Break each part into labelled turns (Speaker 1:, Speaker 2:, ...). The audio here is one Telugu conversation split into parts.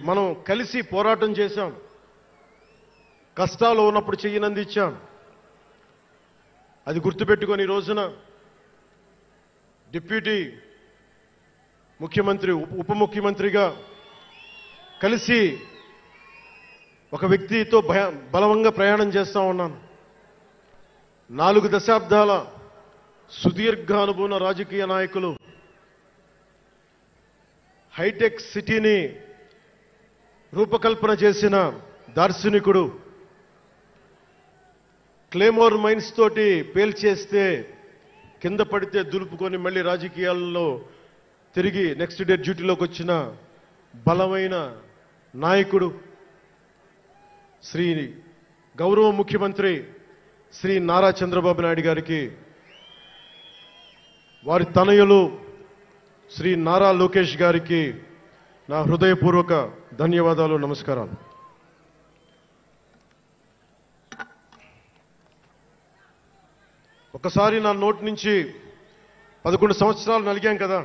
Speaker 1: మనం కలిసి పోరాటం చేశాం, కష్టాలు ఉన్నప్పుడు చెయ్యనందించాం. అది గుర్తుపెట్టుకొని ఈ రోజున డిప్యూటీ ముఖ్యమంత్రి, ఉప ముఖ్యమంత్రిగా కలిసి ఒక వ్యక్తితో బలవంగా ప్రయాణం చేస్తా ఉన్నాను. 4 దశాబ్దాల సుదీర్ఘ అనుభవ రాజకీయ నాయకులు, హైటెక్ సిటీని రూపకల్పన చేసిన దార్శనికుడు, క్లేమోర్ మైన్స్ తోటి పేల్చేస్తే కింద పడితే దులుపుకొని మళ్ళీ రాజకీయాల్లో తిరిగి నెక్స్ట్ డే డ్యూటీలోకి వచ్చిన బలమైన నాయకుడు, శ్రీ గౌరవ ముఖ్యమంత్రి శ్రీ నారా చంద్రబాబు నాయుడు గారికి, వారి తనయులు శ్రీ నారా లోకేష్ గారికి నా హృదయపూర్వక ధన్యవాదాలు, నమస్కారాలు. ఒకసారి నా నోటి నుంచి 11 సంవత్సరాలు నలిగాం కదా,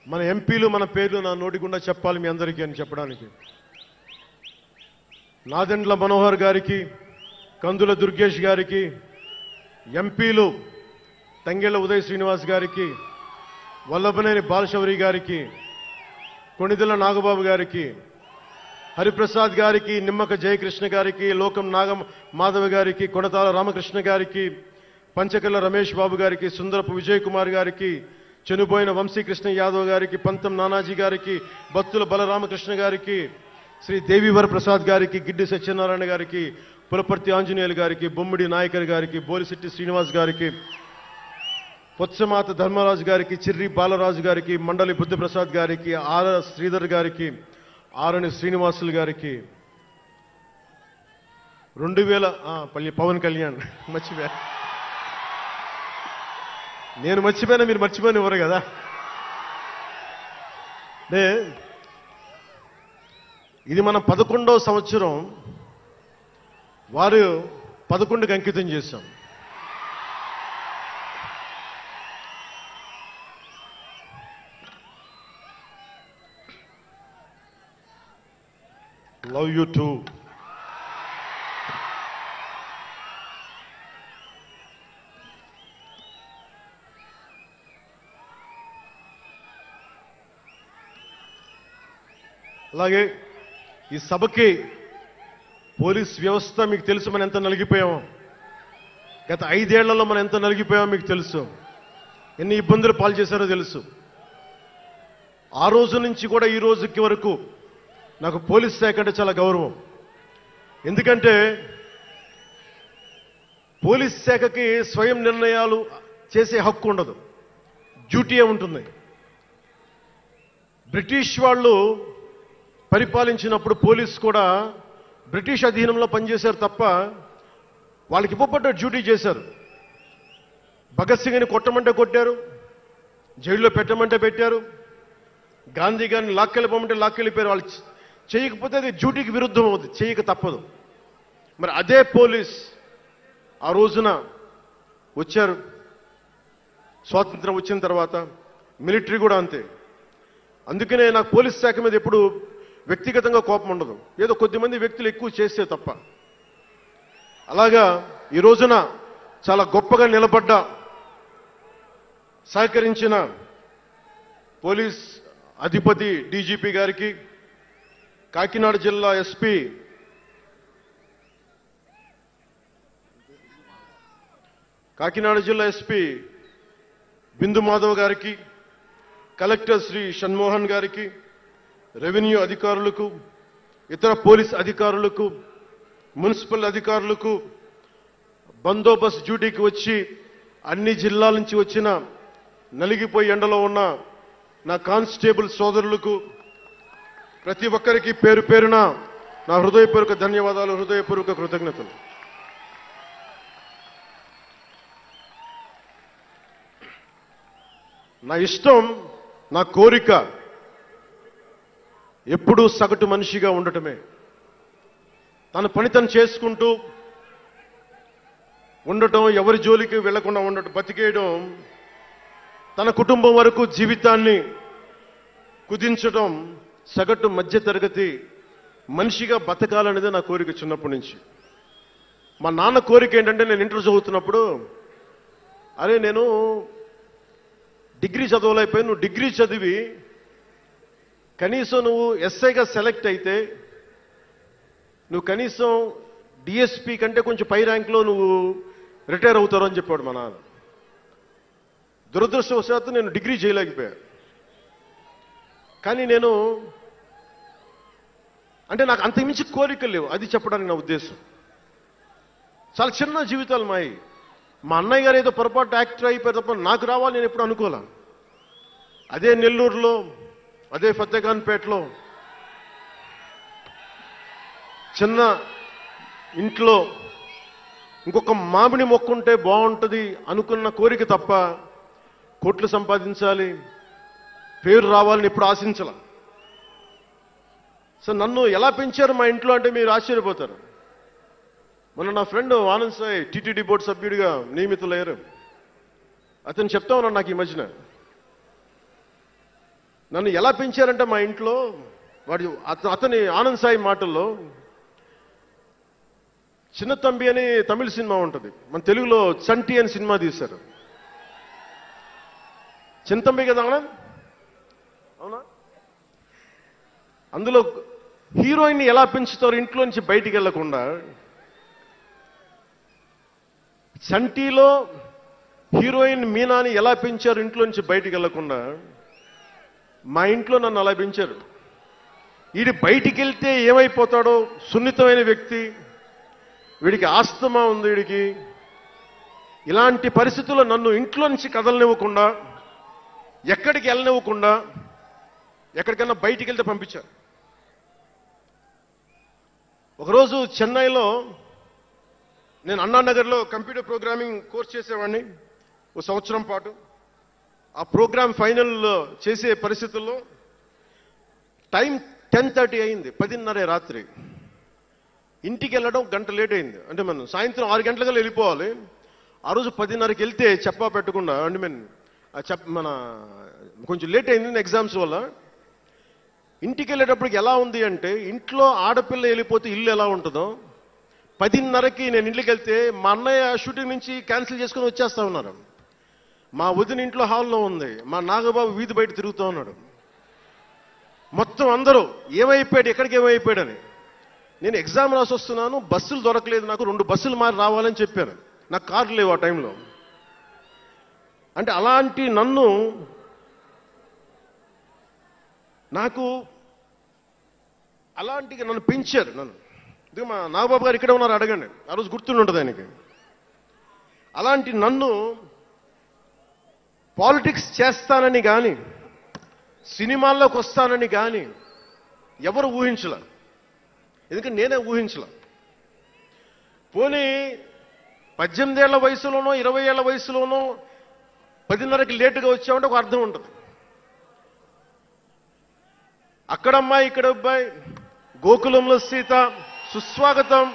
Speaker 1: మన ఎంపీలు మన పేర్లు నా నోటి గుండా చెప్పాలి మీ అందరికీ అని చెప్పడానికి. నాదెండ్ల మనోహర్ గారికి, కందుల దుర్గేష్ గారికి, ఎంపీలు తంగెళ్ల ఉదయ్ శ్రీనివాస్ గారికి, వల్లభనేని బాలశౌరి గారికి, కొణిదెల నాగబాబు గారికి, హరిప్రసాద్ గారికి, నిమ్మక జయకృష్ణ గారికి, లోకం మాధవ గారికి, కొనతాల రామకృష్ణ గారికి, పంచకల్ల రమేష్ బాబు గారికి, సుందరపు విజయ్ కుమార్ గారికి, చనిపోయిన వంశీకృష్ణ యాదవ్ గారికి, పంతం నానాజీ గారికి, బత్తుల బలరామకృష్ణ గారికి, శ్రీ దేవివర ప్రసాద్ గారికి, గిడ్డి సత్యనారాయణ గారికి, పులపర్తి ఆంజనేయులు గారికి, బొమ్మిడి నాయకర్ గారికి, బోలిశెట్టి శ్రీనివాస్ గారికి, పొత్సమాత ధర్మరాజు గారికి, చిర్రి బాలరాజు గారికి, మండలి బుద్ధప్రసాద్ గారికి, ఆర్ శ్రీధర్ గారికి, ఆరణి శ్రీనివాసులు గారికి, 2000 పవన్ కళ్యాణ్ మర్చిపోయా, నేను మర్చిపోయినా మీరు మర్చిపోయిన ఎవరు కదా. అంటే ఇది మన 11వ సంవత్సరం, వారు 11కి అంకితం చేశాం. Love you two. అలాగే ఈ సభకి పోలీస్ వ్యవస్థ మీకు తెలుసు, మనం ఎంత నలిగిపోయామో. గత 5 ఏళ్లలో మనం ఎంత నలిగిపోయామో మీకు తెలుసు, ఎన్ని ఇబ్బందులు పాలు చేశారో తెలుసు. ఆ రోజు నుంచి కూడా ఈ రోజుకి వరకు నాకు పోలీస్ శాఖ అంటే చాలా గౌరవం. ఎందుకంటే పోలీస్ శాఖకి స్వయం నిర్ణయాలు చేసే హక్కు ఉండదు, డ్యూటీయే ఉంటుంది. బ్రిటిష్ వాళ్ళు పరిపాలించినప్పుడు పోలీసు కూడా బ్రిటిష్ అధీనంలో పనిచేశారు తప్ప వాళ్ళకి ఇవ్వబడ్డ డ్యూటీ చేశారు. భగత్ సింగ్ని కొట్టమంటే కొట్టారు, జైల్లో పెట్టమంటే పెట్టారు, గాంధీ గారిని లాక్కెళ్ళిపోమంటే లాక్కెళ్ళిపోయారు. వాళ్ళు చేయకపోతే అది డ్యూటీకి విరుద్ధం అవుతుంది, చేయక తప్పదు. మరి అదే పోలీస్ ఆ రోజున వచ్చారు. స్వాతంత్రం వచ్చిన తర్వాత మిలిటరీ కూడా అంతే. అందుకనే నాకు పోలీస్ శాఖ మీద ఎప్పుడు వ్యక్తిగతంగా కోపం ఉండదు, ఏదో కొద్దిమంది వ్యక్తులు ఎక్కువ చేస్తే తప్ప. అలాగా ఈ రోజున చాలా గొప్పగా నిలబడ్డ, సహకరించిన పోలీస్ అధిపతి డీజీపీ గారికి, కాకినాడ జిల్లా ఎస్పీ బిందు మాధవ్ గారికి, కలెక్టర్ శ్రీ షణ్మోహన్ గారికి, రెవెన్యూ అధికారులకు, ఇతర పోలీస్ అధికారులకు, మున్సిపల్ అధికారులకు, బందోబస్తు డ్యూటీకి వచ్చి అన్ని జిల్లాల నుంచి వచ్చిన నలిగిపోయి ఎండలో ఉన్న నా కానిస్టేబుల్ సోదరులకు, ప్రతి ఒక్కరికి పేరు పేరున నా హృదయపూర్వక ధన్యవాదాలు, హృదయపూర్వక కృతజ్ఞతలు. నా ఇష్టం, నా కోరిక ఎప్పుడూ సగటు మనిషిగా ఉండటమే. తన పని తను చేసుకుంటూ ఉండటం, ఎవరి జోలికి వెళ్లకుండా ఉండటం, బతికేయడం, తన కుటుంబం వరకు జీవితాన్ని కుదించడం సగటు మధ్య తరగతి మనిషిగా బతకాలనేదే నా కోరిక చిన్నప్పటి నుంచి. మా నాన్న కోరిక ఏంటంటే, నేను ఇంటర్ చదువుతున్నప్పుడు, అరే నేను డిగ్రీ చదవలేకపోయి, నువ్వు డిగ్రీ చదివి కనీసం నువ్వు ఎస్ఐగా సెలెక్ట్ అయితే నువ్వు కనీసం డిఎస్పీ కంటే కొంచెం పై ర్యాంక్లో నువ్వు రిటైర్ అవుతారు అని చెప్పాడు మా నాన్న. దురదృష్టవశాత్తు నేను డిగ్రీ చేయలేకపోయా. కానీ నేను అంటే నాకు అంతకుమించి కోరికలు లేవు, అది చెప్పడానికి నా ఉద్దేశం. చాలా చిన్న జీవితాలు మాయి. మా అన్నయ్య గారు ఏదో పొరపాటు యాక్టర్ అయిపోయి తప్ప నాకు రావాలి నేను ఎప్పుడు అనుకోలే. అదే నెల్లూరులో, అదే ఫతేఖాన్పేటలో చిన్న ఇంట్లో ఇంకొక మామిడి మొక్క ఉంటే బాగుంటుంది అనుకున్న కోరిక తప్ప కోట్లు సంపాదించాలి, పేరు రావాలని ఎప్పుడు ఆశించాల. సో నన్ను ఎలా పెంచారు మా ఇంట్లో అంటే మీరు ఆశ్చర్యపోతారు. మొన్న నా friend Anand Sai TTD board సభ్యుడిగా నియమితులయ్యారు. అతను చెప్తా ఉన్నాను నాకు ఈ మధ్యన, నన్ను ఎలా పెంచారంటే మా ఇంట్లో అతని ఆనంద్ సాయి మాటల్లో, చిన్న తంబి అని తమిళ సినిమా ఉంటుంది, మన తెలుగులో చంటి అని సినిమా తీశారు. చిన్న తంబి కదా అవునా? అందులో హీరోయిన్ని ఎలా పెంచుతారు ఇంట్లో నుంచి బయటికి వెళ్లకుండా, చంటిలో హీరోయిన్ మీనాని ఎలా పెంచారు ఇంట్లో నుంచి బయటికి వెళ్లకుండా, మా ఇంట్లో నన్ను అలా పెంచారు. వీడి బయటికి వెళ్తే ఏమైపోతాడో, సున్నితమైన వ్యక్తి, వీడికి ఆస్తమా ఉంది, వీడికి ఇలాంటి పరిస్థితుల్లో నన్ను ఇంట్లో నుంచి కదలనివ్వకుండా, ఎక్కడికి వెళ్ళనివ్వకుండా, ఎక్కడికన్నా బయటికి వెళ్తే పంపించారు. ఒకరోజు చెన్నైలో నేను అన్నానగర్లో కంప్యూటర్ ప్రోగ్రామింగ్ కోర్స్ చేసేవాడిని ఒక సంవత్సరం పాటు. ఆ ప్రోగ్రామ్ ఫైనల్ చేసే పరిస్థితుల్లో టైం 10:30 అయింది, 10:30 రాత్రి. ఇంటికి వెళ్ళడం గంట లేట్ అయింది. అంటే మనం సాయంత్రం 6 గంటలకల్లా వెళ్ళిపోవాలి. ఆ రోజు 10:30కి వెళ్తే చెప్పా పెట్టకుండా, అంటే మన కొంచెం లేట్ అయింది ఎగ్జామ్స్ వల్ల. ఇంటికి వెళ్ళేటప్పటికి ఎలా ఉంది అంటే, ఇంట్లో ఆడపిల్ల వెళ్ళిపోతే ఇల్లు ఎలా ఉంటుందో, 10:30కి నేను ఇంటికి వెళ్తే మా అన్నయ్య షూటింగ్ నుంచి క్యాన్సిల్ చేసుకుని వచ్చేస్తా ఉన్నారు. మా వదిన ఇంట్లో హాల్లో ఉంది, మా నాగబాబు వీధి బయట తిరుగుతూ ఉన్నాడు. మొత్తం అందరూ ఏమైపోయాడు, ఎక్కడికి ఏమైపోయాడని. నేను ఎగ్జామ్ రాసి వస్తున్నాను, బస్సులు దొరకలేదు నాకు, 2 బస్సులు మారి రావాలని చెప్పారు. నాకు కార్లు లేవు ఆ టైంలో. అంటే అలాంటి నన్ను పెంచారు. నన్ను మా నాగబాబు గారు ఇక్కడే ఉన్నారు, అడగండి, ఆ రోజు గుర్తుంటుంది ఆయనకి. అలాంటి నన్ను పాలిటిక్స్ చేస్తానని కానీ, సినిమాల్లోకి వస్తానని కానీ ఎవరు ఊహించలే. ఎందుకంటే నేనే ఊహించలే. పోనీ 18 ఏళ్ల వయసులోనో 20 ఏళ్ల వయసులోనో 10:30కి లేటుగా వచ్చామంటే ఒక అర్థం ఉంటుంది. అక్కడమ్మాయి ఇక్కడ అబ్బాయి, గోకులంలో సీత, సుస్వాగతం,